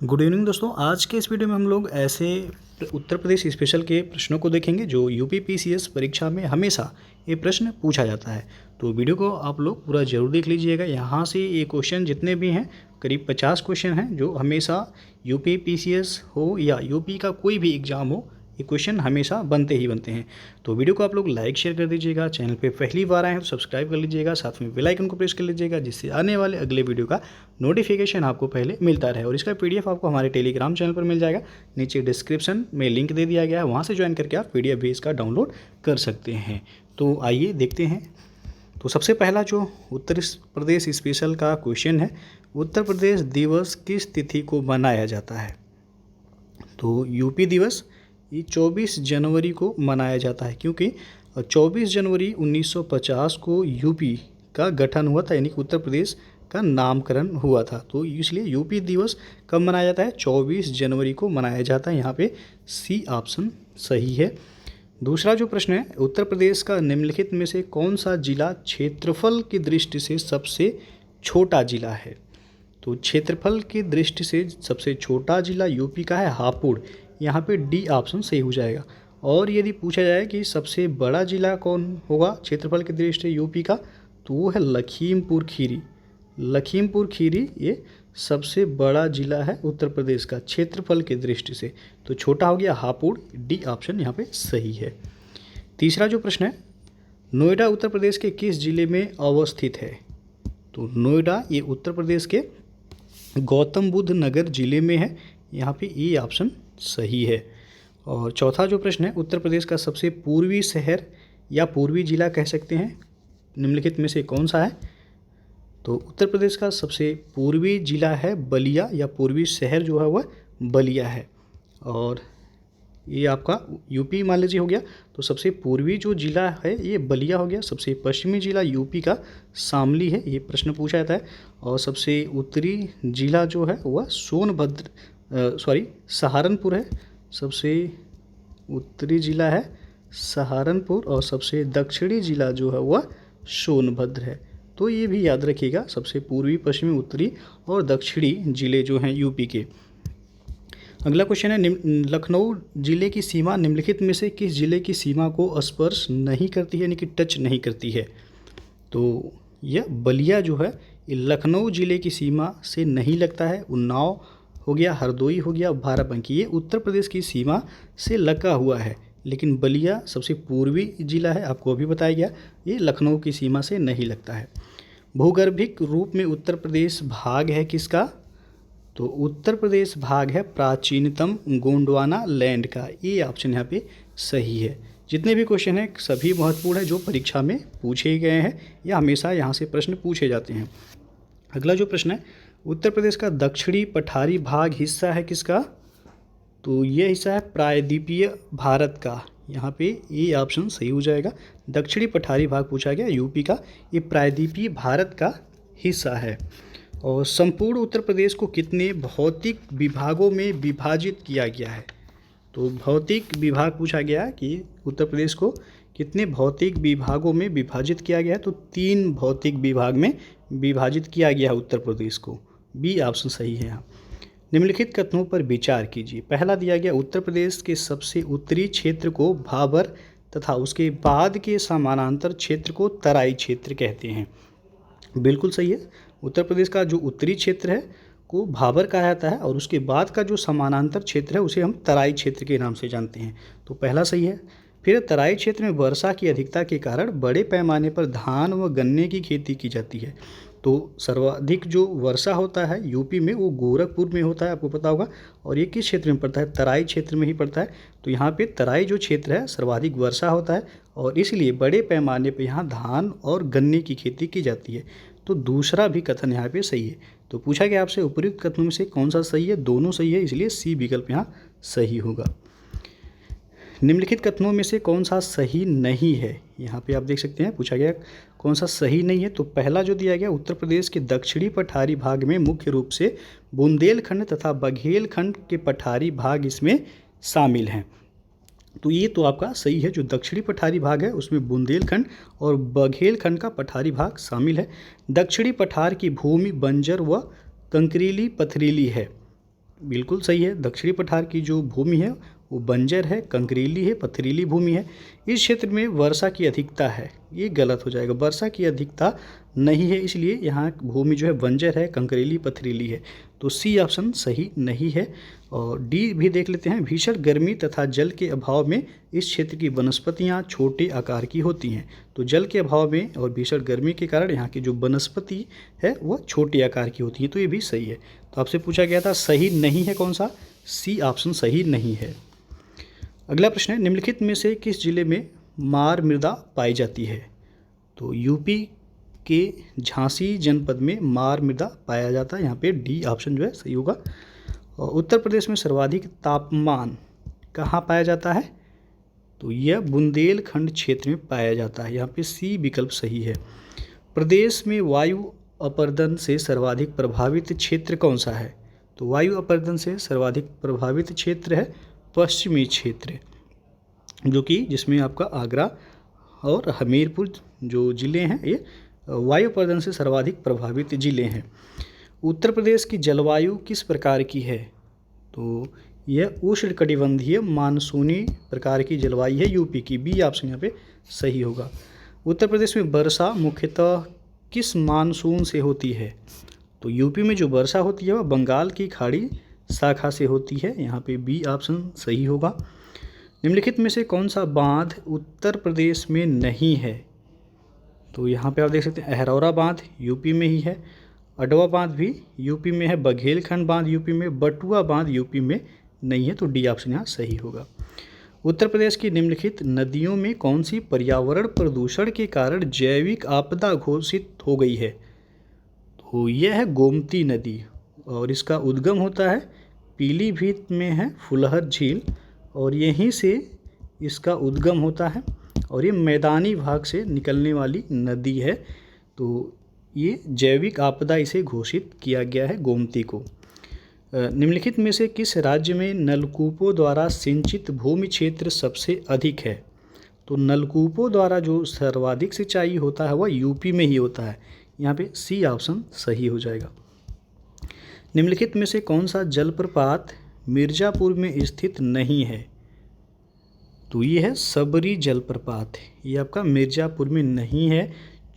Good evening दोस्तों। आज के इस वीडियो में हम लोग ऐसे उत्तर प्रदेश स्पेशल के प्रश्नों को देखेंगे जो यूपी पीसीएस परीक्षा में हमेशा ये प्रश्न पूछा जाता है। तो वीडियो को आप लोग पूरा जरूर देख लीजिएगा। यहाँ से ये क्वेश्चन जितने भी हैं करीब 50 क्वेश्चन हैं जो हमेशा यूपी पीसीएस हो या यूपी का कोई भी एग्ज़ाम हो, ये क्वेश्चन हमेशा बनते ही बनते हैं। तो वीडियो को आप लोग लाइक शेयर कर दीजिएगा। चैनल पे पहली बार आए हैं तो सब्सक्राइब कर लीजिएगा, साथ में बेल आइकन को प्रेस कर लीजिएगा जिससे आने वाले अगले वीडियो का नोटिफिकेशन आपको पहले मिलता रहे। और इसका पीडीएफ आपको हमारे टेलीग्राम चैनल पर मिल जाएगा, नीचे डिस्क्रिप्शन में लिंक दे दिया गया है, वहाँ से ज्वाइन करके आप पीडीएफ भी इसका डाउनलोड कर सकते हैं। तो आइए देखते हैं। तो सबसे पहला जो उत्तर प्रदेश स्पेशल का क्वेश्चन है, उत्तर प्रदेश दिवस किस तिथि को मनाया जाता है? तो यूपी दिवस ये 24 जनवरी को मनाया जाता है, क्योंकि 24 जनवरी 1950 को यूपी का गठन हुआ था, यानी कि उत्तर प्रदेश का नामकरण हुआ था। तो इसलिए यूपी दिवस कब मनाया जाता है? 24 जनवरी को मनाया जाता है। यहाँ पे सी ऑप्शन सही है। दूसरा जो प्रश्न है, उत्तर प्रदेश का निम्नलिखित में से कौन सा जिला क्षेत्रफल की दृष्टि से सबसे छोटा जिला है? तो क्षेत्रफल की दृष्टि से सबसे छोटा जिला यूपी का है हापुड़। यहाँ पे डी ऑप्शन सही हो जाएगा। और यदि पूछा जाए कि सबसे बड़ा जिला कौन होगा क्षेत्रफल की दृष्टि से यूपी का, तो वो है लखीमपुर खीरी। लखीमपुर खीरी ये सबसे बड़ा जिला है उत्तर प्रदेश का क्षेत्रफल की दृष्टि से। तो छोटा हो गया हापुड़, डी ऑप्शन यहाँ पे सही है। तीसरा जो प्रश्न है, नोएडा उत्तर प्रदेश के किस जिले में अवस्थित है? तो नोएडा ये उत्तर प्रदेश के गौतम बुद्ध नगर जिले में है। यहाँ पे ए ऑप्शन सही है। और चौथा जो प्रश्न है, उत्तर प्रदेश का सबसे पूर्वी शहर या पूर्वी जिला कह सकते हैं, निम्नलिखित में से कौन सा है? तो उत्तर प्रदेश का सबसे पूर्वी जिला है बलिया, या पूर्वी शहर जो है वह बलिया है। और ये आपका यूपी मान लीजिए हो गया। तो सबसे पूर्वी जो जिला है ये बलिया हो गया। सबसे पश्चिमी जिला यूपी का शामली है, ये प्रश्न पूछा जाता है। और सबसे उत्तरी जिला जो है वह सहारनपुर है। सबसे उत्तरी जिला है सहारनपुर और सबसे दक्षिणी जिला जो है वह सोनभद्र है। तो ये भी याद रखिएगा, सबसे पूर्वी, पश्चिमी, उत्तरी और दक्षिणी जिले जो हैं यूपी के। अगला क्वेश्चन है, लखनऊ जिले की सीमा निम्नलिखित में से किस जिले की सीमा को स्पर्श नहीं करती है, यानी कि टच नहीं करती है? तो यह बलिया जो है ये लखनऊ जिले की सीमा से नहीं लगता है। उन्नाव हो गया, हरदोई हो गया, बाराबंकी ये उत्तर प्रदेश की सीमा से लगा हुआ है, लेकिन बलिया सबसे पूर्वी जिला है, आपको अभी बताया गया, ये लखनऊ की सीमा से नहीं लगता है। भूगर्भिक रूप में उत्तर प्रदेश भाग है किसका? तो उत्तर प्रदेश भाग है प्राचीनतम गोंडवाना लैंड का। ये ऑप्शन यहाँ पे सही है। जितने भी क्वेश्चन हैं सभी महत्वपूर्ण है जो परीक्षा में पूछे गए हैं या हमेशा यहाँ से प्रश्न पूछे जाते हैं। अगला जो प्रश्न है, उत्तर प्रदेश का दक्षिणी पठारी भाग हिस्सा है किसका? तो ये हिस्सा है प्रायद्वीपीय भारत का। यहाँ पे ये ऑप्शन सही हो जाएगा। दक्षिणी पठारी भाग पूछा गया यूपी का, ये प्रायद्वीपीय भारत का हिस्सा है। और संपूर्ण उत्तर प्रदेश को कितने भौतिक विभागों में विभाजित किया गया है? तो भौतिक विभाग पूछा गया कि उत्तर प्रदेश को कितने भौतिक विभागों में विभाजित किया गया है? तो 3 भौतिक विभाग में विभाजित किया गया है उत्तर प्रदेश को। बी ऑप्शन सही है यहाँ। निम्नलिखित कथनों पर विचार कीजिए। पहला दिया गया, उत्तर प्रदेश के सबसे उत्तरी क्षेत्र को भाबर तथा उसके बाद के समानांतर क्षेत्र को तराई क्षेत्र कहते हैं। बिल्कुल सही है। उत्तर प्रदेश का जो उत्तरी क्षेत्र है को भाबर कहा जाता है और उसके बाद का जो समानांतर क्षेत्र है उसे हम तराई क्षेत्र के नाम से जानते हैं। तो पहला सही है। फिर तराई क्षेत्र में वर्षा की अधिकता के कारण बड़े पैमाने पर धान व गन्ने की खेती की जाती है। तो सर्वाधिक जो वर्षा होता है यूपी में वो गोरखपुर में होता है, आपको पता होगा। और ये किस क्षेत्र में पड़ता है? तराई क्षेत्र में ही पड़ता है। तो यहाँ पे तराई जो क्षेत्र है सर्वाधिक वर्षा होता है और इसलिए बड़े पैमाने पे यहाँ धान और गन्ने की खेती की जाती है। तो दूसरा भी कथन यहाँ पे सही है। तो पूछा गया आपसे उपयुक्त कथनों में से कौन सा सही है? दोनों सही है, इसलिए सी विकल्प यहाँ सही होगा। निम्नलिखित कथनों में से कौन सा सही नहीं है? यहाँ पे आप देख सकते हैं पूछा गया कौन सा सही नहीं है। तो पहला जो दिया गया, उत्तर प्रदेश के दक्षिणी पठारी भाग में मुख्य रूप से बुंदेलखंड तथा बघेलखंड के पठारी भाग इसमें शामिल हैं। तो ये तो आपका सही है। जो दक्षिणी पठारी भाग है उसमें बुंदेलखंड और बघेलखंड का पठारी भाग शामिल है। दक्षिणी पठार की भूमि बंजर व कंकरीली पथरीली है। बिल्कुल सही है। दक्षिणी पठार की जो भूमि है वो बंजर है, कंकरीली है, पथरीली भूमि है। इस क्षेत्र में वर्षा की अधिकता है, ये गलत हो जाएगा। वर्षा की अधिकता नहीं है, इसलिए यहाँ भूमि जो है बंजर है, कंकरीली, पथरीली है। तो सी ऑप्शन सही नहीं है। और डी भी देख लेते हैं। भीषण गर्मी तथा जल के अभाव में इस क्षेत्र की वनस्पतियाँ छोटे आकार की होती हैं। तो जल के अभाव में और भीषण गर्मी के कारण यहाँ की जो वनस्पति है वह छोटे आकार की होती है। तो ये भी सही है। तो आपसे पूछा गया था सही नहीं है कौन सा, सी ऑप्शन सही नहीं है। अगला प्रश्न है, निम्नलिखित में से किस जिले में मार मृदा पाई जाती है? तो यूपी के झांसी जनपद में मार मृदा पाया जाता है। यहाँ पे डी ऑप्शन जो है सही होगा। और उत्तर प्रदेश में सर्वाधिक तापमान कहाँ पाया जाता है? तो यह बुंदेलखंड क्षेत्र में पाया जाता है। यहाँ पे सी विकल्प सही है। प्रदेश में वायु अपरदन से सर्वाधिक प्रभावित क्षेत्र कौन सा है? तो वायु अपरदन से सर्वाधिक प्रभावित क्षेत्र है पश्चिमी क्षेत्र, जो कि जिसमें आपका आगरा और हमीरपुर जो ज़िले हैं ये वायु अपरदन से सर्वाधिक प्रभावित ज़िले हैं। उत्तर प्रदेश की जलवायु किस प्रकार की है? तो यह उष्णकटिबंधीय मानसूनी प्रकार की जलवायु है यूपी की। बी ऑप्शन यहाँ पे सही होगा। उत्तर प्रदेश में वर्षा मुख्यतः किस मानसून से होती है? तो यूपी में जो वर्षा होती है वह बंगाल की खाड़ी शाखा से होती है। यहाँ पे बी ऑप्शन सही होगा। निम्नलिखित में से कौन सा बांध उत्तर प्रदेश में नहीं है? तो यहाँ पे आप देख सकते हैं अहरौरा बांध यूपी में ही है, अडवा बांध भी यूपी में है, बघेलखंड बांध यूपी में, बटुआ बांध यूपी में नहीं है। तो डी ऑप्शन यहाँ सही होगा। उत्तर प्रदेश की निम्नलिखित नदियों में कौन सी पर्यावरण प्रदूषण के कारण जैविक आपदा घोषित हो गई है? तो यह है गोमती नदी और इसका उद्गम होता है पीलीभीत में है फुलहर झील, और यहीं से इसका उद्गम होता है और ये मैदानी भाग से निकलने वाली नदी है। तो ये जैविक आपदा इसे घोषित किया गया है गोमती को। निम्नलिखित में से किस राज्य में नलकूपों द्वारा सिंचित भूमि क्षेत्र सबसे अधिक है? तो नलकूपों द्वारा जो सर्वाधिक सिंचाई होता है वह यूपी में ही होता है। यहाँ पे सी ऑप्शन सही हो जाएगा। निम्नलिखित में से कौन सा जलप्रपात मिर्ज़ापुर में स्थित नहीं है? तो ये है सबरी जलप्रपात, ये आपका मिर्ज़ापुर में नहीं है।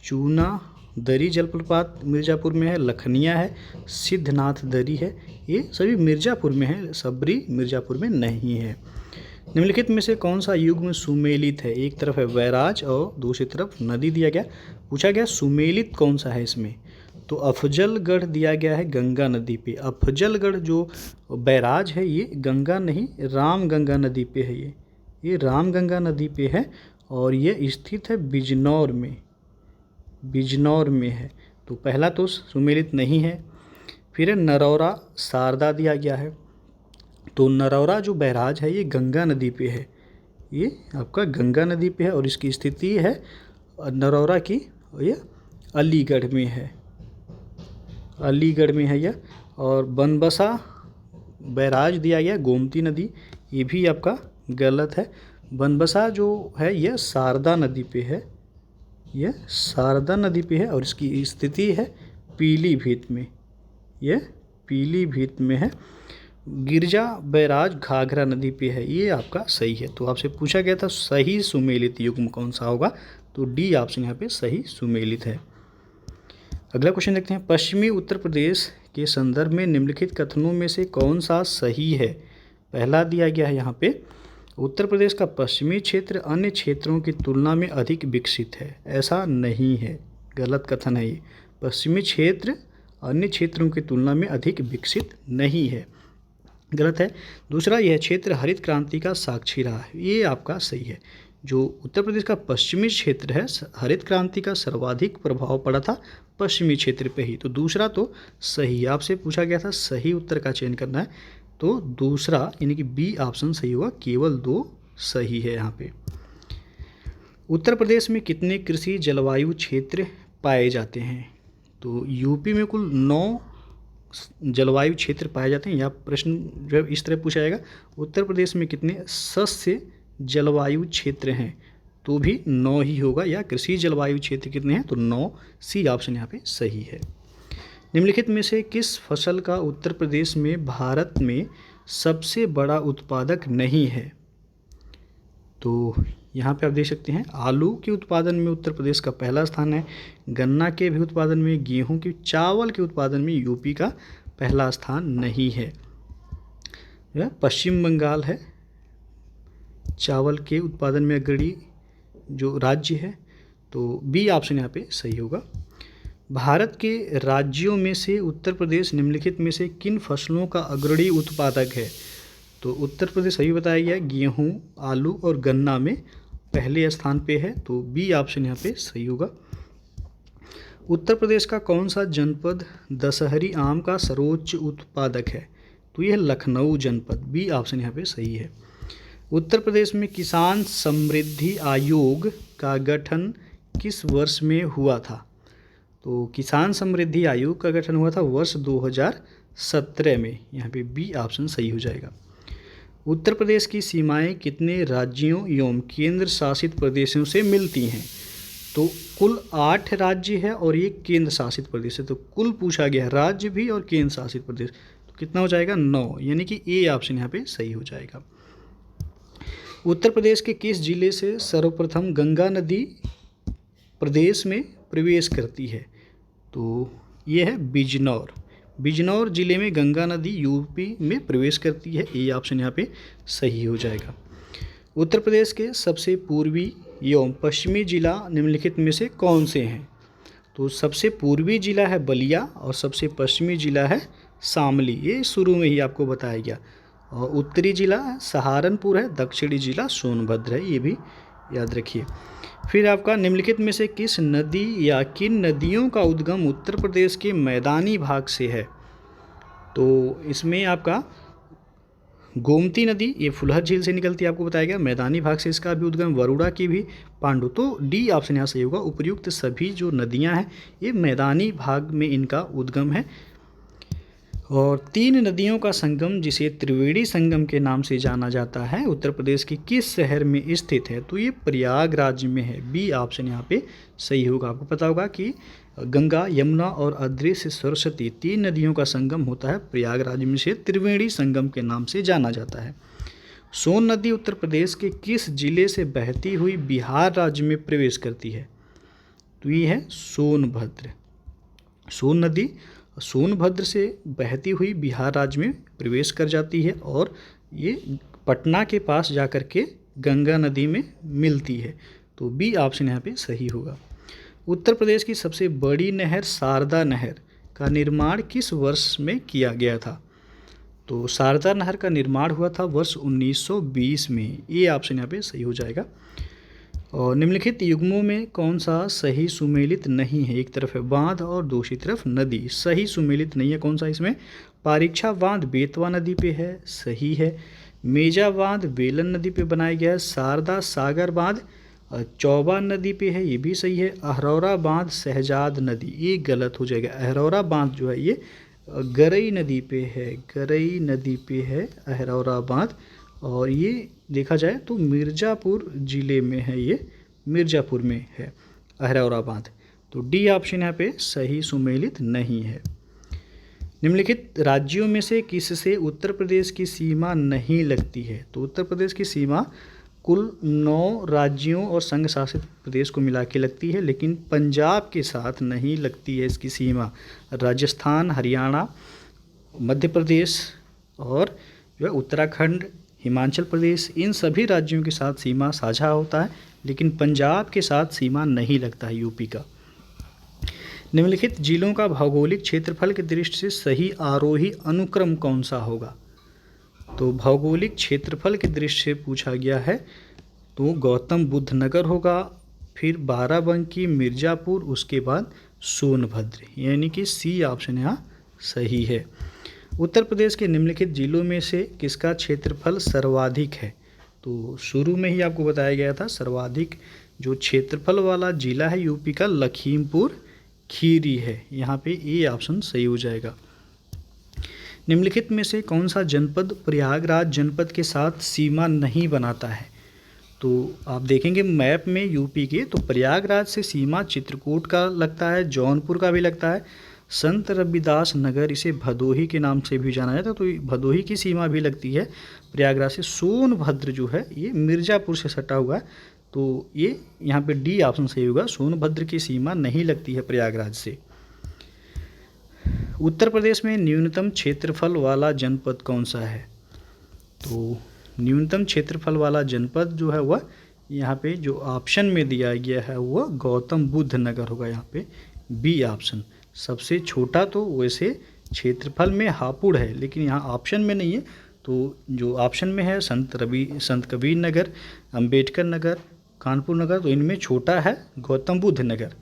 चूना दरी जलप्रपात मिर्ज़ापुर में है, लखनिया है, सिद्धनाथ दरी है, ये सभी मिर्ज़ापुर में है, सबरी मिर्ज़ापुर में नहीं है। निम्नलिखित में से कौन सा युग्म सुमेलित है? एक तरफ है बैराज और दूसरी तरफ नदी दिया गया। पूछा गया सुमेलित कौन सा है इसमें? तो अफजलगढ़ दिया गया है गंगा नदी पे। अफजलगढ़ जो बैराज है ये गंगा नहीं राम गंगा नदी पे है। ये राम गंगा नदी पे है और ये स्थित है बिजनौर में, बिजनौर में है। तो पहला तो सुमेलित नहीं है। फिर नरौरा शारदा दिया गया है। तो नरौरा जो बैराज है ये गंगा नदी पे है, ये आपका गंगा नदी पे है और इसकी स्थिति है नरौरा की, ये अलीगढ़ में है, अलीगढ़ में है यह। और बनबसा बैराज दिया गया गोमती नदी, ये भी आपका गलत है। बनबसा जो है यह शारदा नदी पे है, यह शारदा नदी पे है और इसकी स्थिति है पीलीभीत में, यह पीलीभीत में है। गिरजा बैराज घाघरा नदी पे है, ये आपका सही है। तो आपसे पूछा गया था सही सुमेलित युग्म कौन सा होगा? तो डी ऑप्शन यहाँ पे सही सुमेलित है। अगला क्वेश्चन देखते हैं, पश्चिमी उत्तर प्रदेश के संदर्भ में निम्नलिखित कथनों में से कौन सा सही है? पहला दिया गया है यहाँ पे, उत्तर प्रदेश का पश्चिमी क्षेत्र अन्य क्षेत्रों की तुलना में अधिक विकसित है। ऐसा नहीं है, गलत कथन है ये। पश्चिमी क्षेत्र अन्य क्षेत्रों की तुलना में अधिक विकसित नहीं है, गलत है। दूसरा, यह क्षेत्र हरित क्रांति का साक्षी रहा है, ये आपका सही है। जो उत्तर प्रदेश का पश्चिमी क्षेत्र है हरित क्रांति का सर्वाधिक प्रभाव पड़ा था पश्चिमी क्षेत्र पे ही। तो दूसरा तो सही, आपसे पूछा गया था सही उत्तर का चयन करना है, तो दूसरा यानी कि बी ऑप्शन सही होगा। केवल 2 सही है यहाँ पे। उत्तर प्रदेश में कितने कृषि जलवायु क्षेत्र पाए जाते हैं? तो यूपी में कुल 9 जलवायु क्षेत्र पाए जाते हैं। यह प्रश्न जो है इस तरह पूछा जाएगा, उत्तर प्रदेश में कितने सस्य जलवायु क्षेत्र हैं? तो भी 9 ही होगा। या कृषि जलवायु क्षेत्र कितने हैं? तो 9, सी ऑप्शन यहाँ पे सही है। निम्नलिखित में से किस फसल का उत्तर प्रदेश में भारत में सबसे बड़ा उत्पादक नहीं है? तो यहाँ पे आप देख सकते हैं आलू के उत्पादन में उत्तर प्रदेश का पहला स्थान है, गन्ना के भी उत्पादन में, गेहूं के, चावल के उत्पादन में यूपी का पहला स्थान नहीं है। यह पश्चिम बंगाल है चावल के उत्पादन में अग्रणी जो राज्य है, तो बी ऑप्शन यहाँ पे सही होगा। भारत के राज्यों में से उत्तर प्रदेश निम्नलिखित में से किन फसलों का अग्रणी उत्पादक है? तो उत्तर प्रदेश सही बताया गया, गेहूं, आलू और गन्ना में पहले स्थान पे है, तो बी ऑप्शन यहाँ पे सही होगा। उत्तर प्रदेश का कौन सा जनपद दशहरी आम का सर्वोच्च उत्पादक है? तो यह लखनऊ जनपद, बी ऑप्शन यहाँ पे सही है। उत्तर प्रदेश में किसान समृद्धि आयोग का गठन किस वर्ष में हुआ था? तो किसान समृद्धि आयोग का गठन हुआ था वर्ष 2017 में, यहाँ पे बी ऑप्शन सही हो जाएगा। उत्तर प्रदेश की सीमाएं कितने राज्यों एवं केंद्र शासित प्रदेशों से मिलती हैं? तो कुल 8 राज्य है और ये केंद्र शासित प्रदेश है, तो कुल पूछा गया राज्य भी और केंद्र शासित प्रदेश, तो कितना हो जाएगा 9, यानी कि ए ऑप्शन यहाँ पे सही हो जाएगा। उत्तर प्रदेश के किस जिले से सर्वप्रथम गंगा नदी प्रदेश में प्रवेश करती है? तो ये है बिजनौर, बिजनौर जिले में गंगा नदी यूपी में प्रवेश करती है, ए ऑप्शन यहाँ पे सही हो जाएगा। उत्तर प्रदेश के सबसे पूर्वी एवं पश्चिमी जिला निम्नलिखित में से कौन से हैं? तो सबसे पूर्वी जिला है बलिया और सबसे पश्चिमी जिला है शामली, ये शुरू में ही आपको बताया गया। और उत्तरी जिला सहारनपुर है, दक्षिणी जिला सोनभद्र है, ये भी याद रखिए। फिर आपका निम्नलिखित में से किस नदी या किन नदियों का उद्गम उत्तर प्रदेश के मैदानी भाग से है? तो इसमें आपका गोमती नदी ये फुलहर झील से निकलती है, आपको बताया गया। मैदानी भाग से इसका भी उद्गम, वरुणा की भी, पांडु, तो डी ऑप्शन यहाँ सही होगा। उपर्युक्त सभी जो नदियाँ हैं ये मैदानी भाग में इनका उद्गम है। और 3 नदियों का संगम जिसे त्रिवेणी संगम के नाम से जाना जाता है उत्तर प्रदेश के किस शहर में स्थित है? तो ये प्रयागराज में है, बी ऑप्शन यहाँ पे सही होगा। आपको पता होगा कि गंगा, यमुना और अदृश्य सरस्वती 3 नदियों का संगम होता है प्रयागराज में, से त्रिवेणी संगम के नाम से जाना जाता है। सोन नदी उत्तर प्रदेश के किस जिले से बहती हुई बिहार राज्य में प्रवेश करती है? तो ये है सोनभद्र। सोन नदी सोनभद्र से बहती हुई बिहार राज्य में प्रवेश कर जाती है और ये पटना के पास जाकर के गंगा नदी में मिलती है, तो बी ऑप्शन यहाँ पे सही होगा। उत्तर प्रदेश की सबसे बड़ी नहर शारदा नहर का निर्माण किस वर्ष में किया गया था? तो शारदा नहर का निर्माण हुआ था वर्ष 1920 में, ये ऑप्शन यहाँ पे सही हो जाएगा। और निम्नलिखित युग्मों में कौन सा सही सुमेलित नहीं है? एक तरफ है बांध और दूसरी तरफ नदी, सही सुमेलित नहीं है। कौन सा इसमें? पारीक्षा बांध बेतवा नदी पे है, सही है। मेजा बांध बेलन नदी पे बनाया गया है। शारदा सागर बांध चौबा नदी पे है, ये भी सही है। अहरौरा बांध शहजाद नदी, ये गलत हो जाएगा। अहरौरा बांध जो है ये गरई नदी पे है, गरई नदी पे है अहरौरा बांध, और ये देखा जाए तो मिर्ज़ापुर ज़िले में है, ये मिर्ज़ापुर में है अहरौरा बांध, तो डी ऑप्शन यहाँ पे सही सुमेलित नहीं है। निम्नलिखित राज्यों में से किससे उत्तर प्रदेश की सीमा नहीं लगती है? तो उत्तर प्रदेश की सीमा कुल 9 राज्यों और संघ शासित प्रदेश को मिला के लगती है, लेकिन पंजाब के साथ नहीं लगती है इसकी सीमा। राजस्थान, हरियाणा, मध्य प्रदेश और जो है उत्तराखंड, हिमाचल प्रदेश, इन सभी राज्यों के साथ सीमा साझा होता है, लेकिन पंजाब के साथ सीमा नहीं लगता है यूपी का। निम्नलिखित जिलों का भौगोलिक क्षेत्रफल की दृष्टि से सही आरोही अनुक्रम कौन सा होगा? तो भौगोलिक क्षेत्रफल की दृष्टि से पूछा गया है तो गौतम बुद्ध नगर होगा, फिर बाराबंकी, मिर्ज़ापुर, उसके बाद सोनभद्र, यानी कि सी ऑप्शन यहाँ सही है। उत्तर प्रदेश के निम्नलिखित जिलों में से किसका क्षेत्रफल सर्वाधिक है? तो शुरू में ही आपको बताया गया था सर्वाधिक जो क्षेत्रफल वाला जिला है यूपी का लखीमपुर खीरी है, यहाँ पे ए ऑप्शन सही हो जाएगा। निम्नलिखित में से कौन सा जनपद प्रयागराज जनपद के साथ सीमा नहीं बनाता है? तो आप देखेंगे मैप में यूपी के, तो प्रयागराज से सीमा चित्रकूट का लगता है, जौनपुर का भी लगता है, संत रविदास नगर, इसे भदोही के नाम से भी जाना जाता है। तो भदोही की सीमा भी लगती है प्रयागराज से। सोनभद्र जो है ये मिर्ज़ापुर से सटा हुआ है, तो ये यहाँ पे डी ऑप्शन सही होगा, सोनभद्र की सीमा नहीं लगती है प्रयागराज से। उत्तर प्रदेश में न्यूनतम क्षेत्रफल वाला जनपद कौन सा है? तो न्यूनतम क्षेत्रफल वाला जनपद जो है वह यहाँ पे जो ऑप्शन में दिया गया है वह गौतम बुद्ध नगर होगा, यहाँ पे बी ऑप्शन। सबसे छोटा तो वैसे क्षेत्रफल में हापुड़ है, लेकिन यहाँ ऑप्शन में नहीं है, तो जो ऑप्शन में है संत कबीर नगर, अंबेडकर नगर, कानपुर नगर, तो इनमें छोटा है गौतम बुद्ध नगर।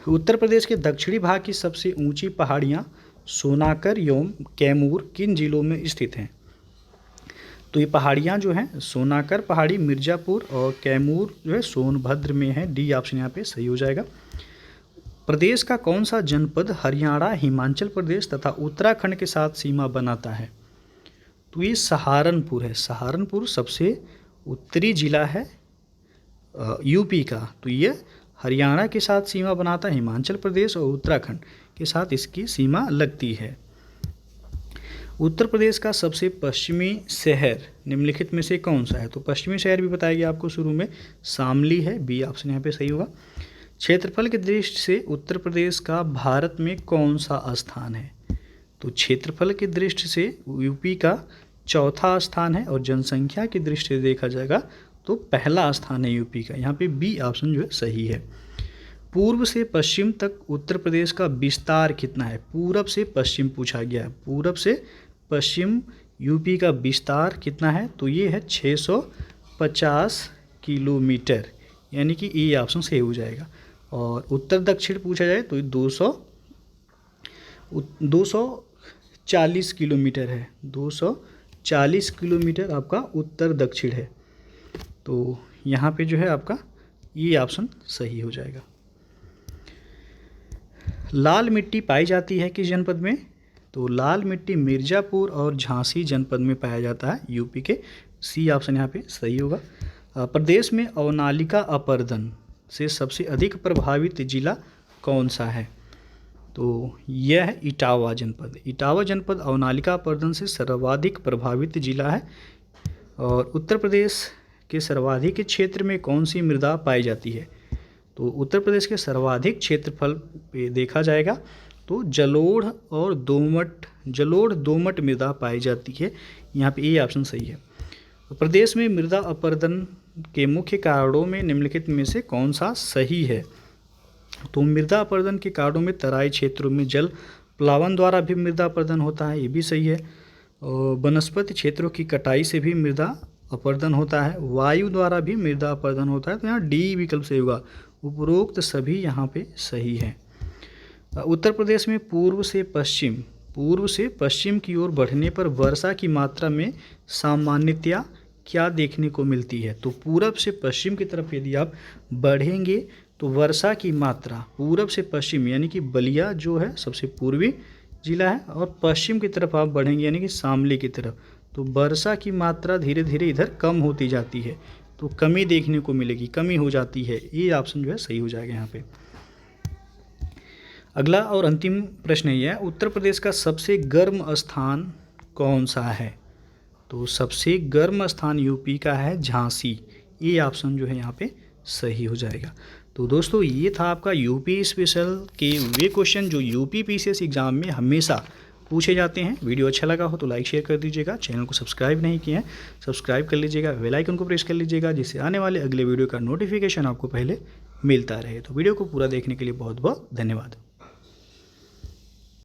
उत्तर प्रदेश के दक्षिणी भाग की सबसे ऊंची पहाड़ियाँ सोनाकर एवं कैमूर किन जिलों में स्थित हैं? तो ये पहाड़ियाँ जो हैं सोनाकर पहाड़ी मिर्ज़ापुर और कैमूर जो है सोनभद्र में है, डी ऑप्शन यहाँ पे सही हो जाएगा। प्रदेश का कौन सा जनपद हरियाणा, हिमाचल प्रदेश तथा उत्तराखंड के साथ सीमा बनाता है? तो ये सहारनपुर है। सहारनपुर सबसे उत्तरी जिला है यूपी का, तो ये हरियाणा के साथ सीमा बनाता है, हिमाचल प्रदेश और उत्तराखंड के साथ इसकी सीमा लगती है। उत्तर प्रदेश का सबसे पश्चिमी शहर निम्नलिखित में से कौन सा है? तो पश्चिमी शहर भी बताया गया आपको शुरू में, शामली है, बी ऑप्शन यहाँ पे सही होगा। क्षेत्रफल की दृष्टि से उत्तर प्रदेश का भारत में कौन सा स्थान है? तो क्षेत्रफल की दृष्टि से यूपी का चौथा स्थान है, और जनसंख्या की दृष्टि से देखा जाएगा तो पहला स्थान है यूपी का, यहाँ पे बी ऑप्शन जो है सही है। पूर्व से पश्चिम तक उत्तर प्रदेश का विस्तार कितना है? पूरब से पश्चिम पूछा गया है, पूरब से पश्चिम यूपी का विस्तार कितना है? तो ये है 650 किलोमीटर, यानी कि ए ऑप्शन सही हो जाएगा। और उत्तर दक्षिण पूछा जाए तो 240 किलोमीटर है, 240 किलोमीटर आपका उत्तर दक्षिण है। तो यहाँ पे जो है आपका ये ऑप्शन सही हो जाएगा। लाल मिट्टी पाई जाती है किस जनपद में? तो लाल मिट्टी मिर्ज़ापुर और झांसी जनपद में पाया जाता है, यूपी के, सी ऑप्शन यहाँ पे सही होगा। प्रदेश में अवनालिका अपर्दन से सबसे अधिक प्रभावित जिला कौन सा है? तो यह है इटावा जनपद। इटावा जनपद अवनालिका अपर्दन से सर्वाधिक प्रभावित जिला है। और उत्तर प्रदेश के सर्वाधिक क्षेत्र में कौन सी मृदा पाई जाती है? तो उत्तर प्रदेश के सर्वाधिक क्षेत्रफल पे देखा जाएगा तो जलोढ़ दोमट मृदा पाई जाती है, यहाँ पे ए ऑप्शन सही है। तो प्रदेश में मृदा अपरदन के मुख्य कारणों में निम्नलिखित में से कौन सा सही है? तो मृदा अपरदन के कारणों में तराई क्षेत्रों में जल प्लावन द्वारा भी मृदा अपरदन होता है, ये भी सही है। और वनस्पति क्षेत्रों की कटाई से भी मृदा अपरदन होता है, वायु द्वारा भी मृदा अपरदन होता है, तो यहाँ डी विकल्प सही होगा। उपरोक्त सभी यहाँ पे सही है। उत्तर प्रदेश में पूर्व से पश्चिम की ओर बढ़ने पर वर्षा की मात्रा में सामान्यतया क्या देखने को मिलती है? तो पूरब से पश्चिम की तरफ यदि आप बढ़ेंगे तो वर्षा की मात्रा पूरब से पश्चिम, यानी कि बलिया जो है सबसे पूर्वी जिला है, और पश्चिम की तरफ आप बढ़ेंगे यानी कि शामली की तरफ, तो वर्षा की मात्रा धीरे धीरे इधर कम होती जाती है, तो कमी देखने को मिलेगी, कमी हो जाती है, ये ऑप्शन जो है सही हो जाएगा यहाँ पे। अगला और अंतिम प्रश्न ये है, उत्तर प्रदेश का सबसे गर्म स्थान कौन सा है? तो सबसे गर्म स्थान यूपी का है झांसी, ये ऑप्शन जो है यहाँ पे सही हो जाएगा। तो दोस्तों ये था आपका यूपी स्पेशल के वे क्वेश्चन जो यूपी पीसीएस एग्ज़ाम में हमेशा पूछे जाते हैं। वीडियो अच्छा लगा हो तो लाइक शेयर कर दीजिएगा, चैनल को सब्सक्राइब नहीं किए हैं सब्सक्राइब कर लीजिएगा, बेल आइकन को प्रेस कर लीजिएगा, जिससे आने वाले अगले वीडियो का नोटिफिकेशन आपको पहले मिलता रहे। तो वीडियो को पूरा देखने के लिए बहुत बहुत धन्यवाद।